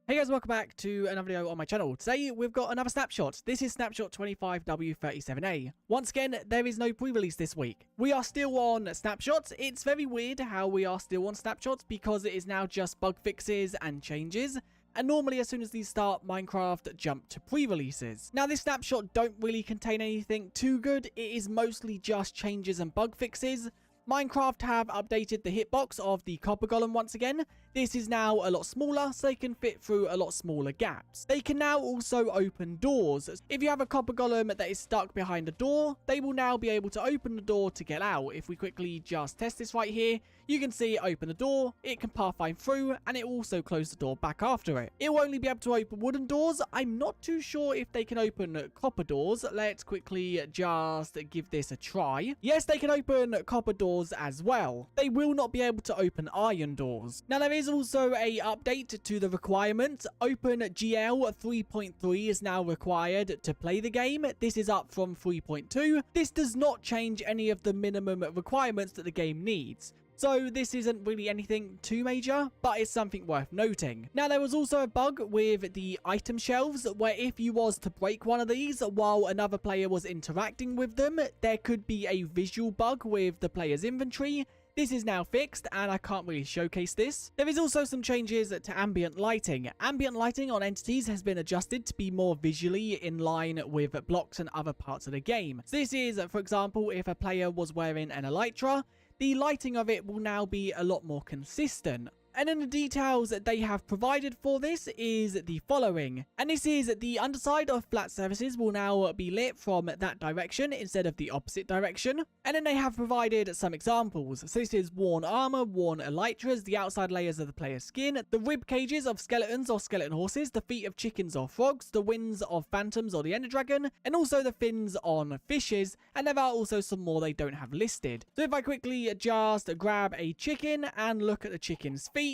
Hey guys, welcome back to another video on my channel. Today we've got another snapshot. This is snapshot 25W37A. Once again, there is no pre-release this week. We are still on snapshots. It's very weird how we are still on snapshots because it is now just bug fixes and changes. And normally as soon as these start, Minecraft jump to pre-releases. Now this snapshot don't really contain anything too good. It is mostly just changes and bug fixes. Minecraft have updated the hitbox of the copper golem once again. This is now a lot smaller, so they can fit through a lot smaller gaps. They can now also open doors. If you have a copper golem that is stuck behind a door, they will now be able to open the door to get out. If we quickly just test this right here, you can see it open the door, it can pathfind through, and it will also close the door back after it. It will only be able to open wooden doors. I'm not too sure if they can open copper doors. Let's quickly just give this a try. Yes, they can open copper doors as well. They will not be able to open iron doors. Now there is also a update to the requirements. OpenGL 3.3 is now required to play the game. This is up from 3.2. This does not change any of the minimum requirements that the game needs. So this isn't really anything too major, but it's something worth noting. Now there was also a bug with the item shelves where if you was to break one of these while another player was interacting with them, there could be a visual bug with the player's inventory. This is now fixed and I can't really showcase this. There is also some changes to ambient lighting. Ambient lighting on entities has been adjusted to be more visually in line with blocks and other parts of the game. So this is, for example, if a player was wearing an elytra, the lighting of it will now be a lot more consistent. And then the details that they have provided for this is the following. And this is the underside of flat surfaces will now be lit from that direction instead of the opposite direction. And then they have provided some examples. So this is worn armor, worn elytras, the outside layers of the player's skin, the rib cages of skeletons or skeleton horses, the feet of chickens or frogs, the wings of phantoms or the ender dragon, and also the fins on fishes. And there are also some more they don't have listed. So if I quickly just grab a chicken and look at the chicken's feet,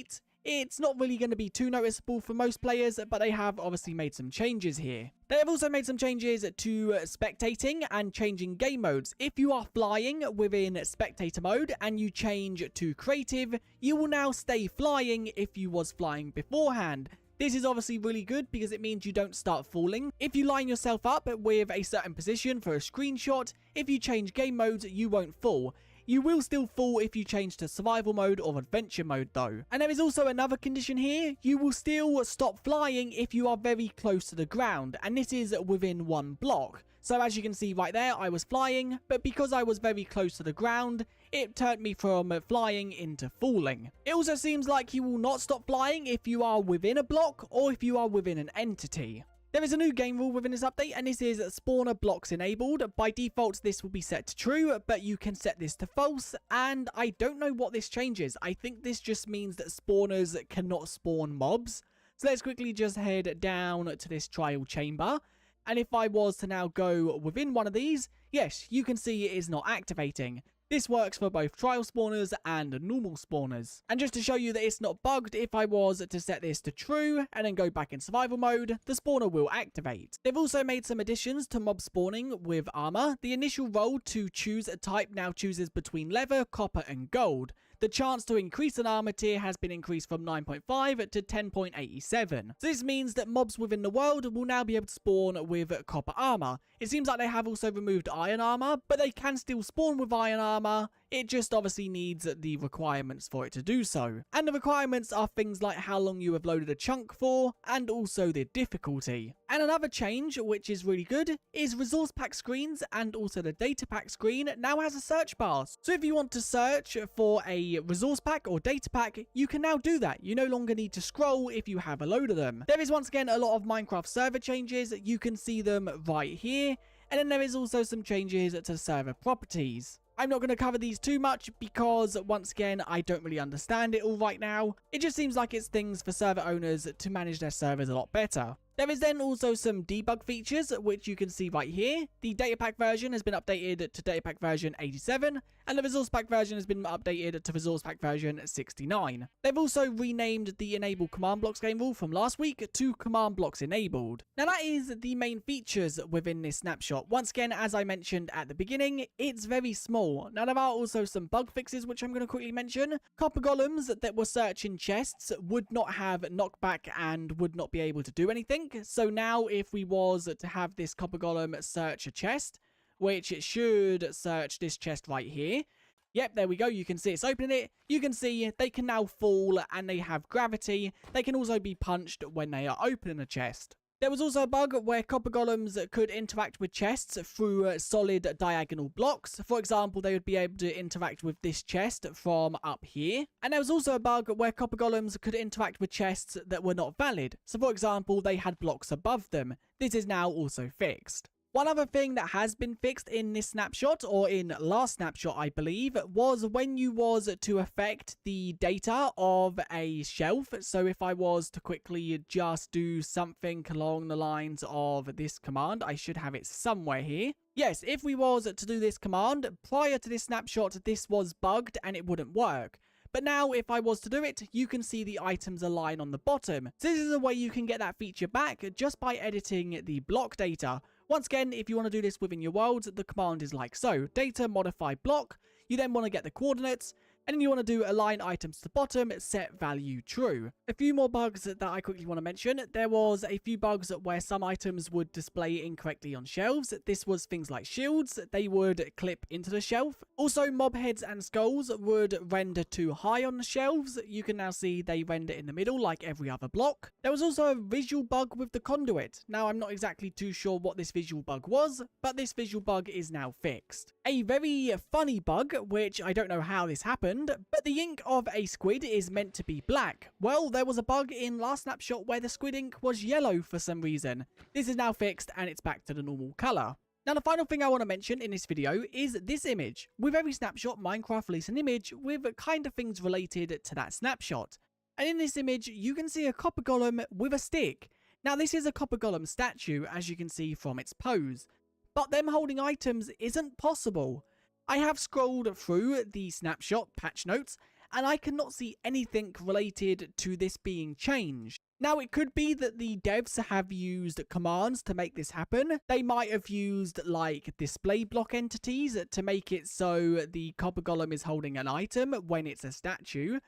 it's not really going to be too noticeable for most players, but they have obviously made some changes here. They have also made some changes to spectating and changing game modes. If you are flying within spectator mode and you change to creative, you will now stay flying if you was flying beforehand. This is obviously really good because it means you don't start falling. If you line yourself up with a certain position for a screenshot, if you change game modes, you won't fall. You will still fall if you change to survival mode or adventure mode though. And there is also another condition here. You will still stop flying if you are very close to the ground, and this is within one block. So as you can see right there, I was flying, but because I was very close to the ground, it turned me from flying into falling. It also seems like you will not stop flying if you are within a block or if you are within an entity. There is a new game rule within this update, and this is spawner blocks enabled. By default, this will be set to true, but you can set this to false, and I don't know what this changes. I think this just means that spawners cannot spawn mobs. So let's quickly just head down to this trial chamber. And if I was to now go within one of these, yes, you can see it is not activating. This works for both trial spawners and normal spawners. And just to show you that it's not bugged, if I was to set this to true and then go back in survival mode, the spawner will activate. They've also made some additions to mob spawning with armor. The initial roll to choose a type now chooses between leather, copper and gold. The chance to increase an armor tier has been increased from 9.5 to 10.87. So this means that mobs within the world will now be able to spawn with copper armor. It seems like they have also removed iron armor, but they can still spawn with iron armor. It just obviously needs the requirements for it to do so. And the requirements are things like how long you have loaded a chunk for, and also the difficulty. And another change, which is really good, is resource pack screens and also the data pack screen now has a search bar. So if you want to search for a resource pack or data pack, you can now do that. You no longer need to scroll if you have a load of them. There is once again a lot of Minecraft server changes. You can see them right here. And then there is also some changes to server properties. I'm not going to cover these too much because, once again, I don't really understand it all right now. It just seems like it's things for server owners to manage their servers a lot better. There is then also some debug features, which you can see right here. The data pack version has been updated to data pack version 87, and the resource pack version has been updated to resource pack version 69. They've also renamed the enable command blocks game rule from last week to command blocks enabled. Now that is the main features within this snapshot. Once again, as I mentioned at the beginning, it's very small. Now there are also some bug fixes which I'm going to quickly mention. Copper golems that were searching chests would not have knockback and would not be able to do anything. So now if we was to have this copper golem search a chest, which it should search this chest right here. Yep, there we go. You can see it's opening it. You can see they can now fall and they have gravity. They can also be punched when they are opening a chest. There was also a bug where copper golems could interact with chests through solid diagonal blocks. For example, they would be able to interact with this chest from up here. And there was also a bug where copper golems could interact with chests that were not valid. So for example, they had blocks above them. This is now also fixed. One other thing that has been fixed in this snapshot, or in last snapshot I believe, was when you was to affect the data of a shelf. So if I was to quickly just do something along the lines of this command, I should have it somewhere here. Yes, if we was to do this command, prior to this snapshot this was bugged and it wouldn't work. But now, if I was to do it, you can see the items align on the bottom. So this is a way you can get that feature back just by editing the block data. Once again, if you want to do this within your world, the command is like so. Data modify block. You then want to get the coordinates. And then you want to do align items to bottom, set value true. A few more bugs that I quickly want to mention. There was a few bugs where some items would display incorrectly on shelves. This was things like shields. They would clip into the shelf. Also, mob heads and skulls would render too high on the shelves. You can now see they render in the middle like every other block. There was also a visual bug with the conduit. Now, I'm not exactly too sure what this visual bug was, but this visual bug is now fixed. A very funny bug, which I don't know how this happened, but the ink of a squid is meant to be black. Well, there was a bug in last snapshot where the squid ink was yellow for some reason. This is now fixed and it's back to the normal color. Now, the final thing I want to mention in this video is this image. With every snapshot, Minecraft releases an image with kind of things related to that snapshot. And in this image, you can see a copper golem with a stick. Now, this is a copper golem statue, as you can see from its pose. But them holding items isn't possible. I have scrolled through the snapshot patch notes and I cannot see anything related to this being changed. Now, it could be that the devs have used commands to make this happen. They might have used like display block entities to make it so the copper golem is holding an item when it's a statue.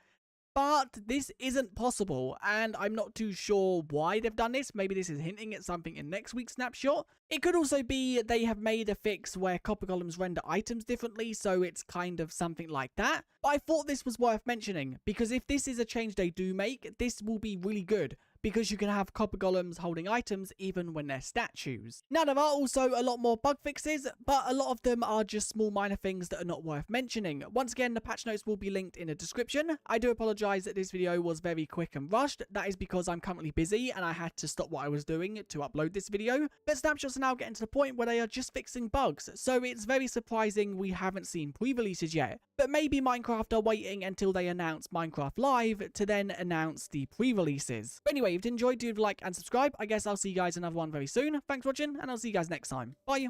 But this isn't possible, and I'm not too sure why they've done this. Maybe this is hinting at something in next week's snapshot. It could also be they have made a fix where copper golems render items differently, so it's kind of something like that. But I thought this was worth mentioning, because if this is a change they do make, this will be really good, because you can have copper golems holding items even when they're statues. Now, there are also a lot more bug fixes, but a lot of them are just small minor things that are not worth mentioning. Once again, the patch notes will be linked in the description. I do apologize that this video was very quick and rushed. That is because I'm currently busy and I had to stop what I was doing to upload this video. But snapshots are now getting to the point where they are just fixing bugs, so it's very surprising we haven't seen pre-releases yet. But maybe Minecraft are waiting until they announce Minecraft Live to then announce the pre-releases. But anyway, if you enjoyed, do like and subscribe. I guess I'll see you guys in another one very soon. Thanks for watching, and I'll see you guys next time. Bye.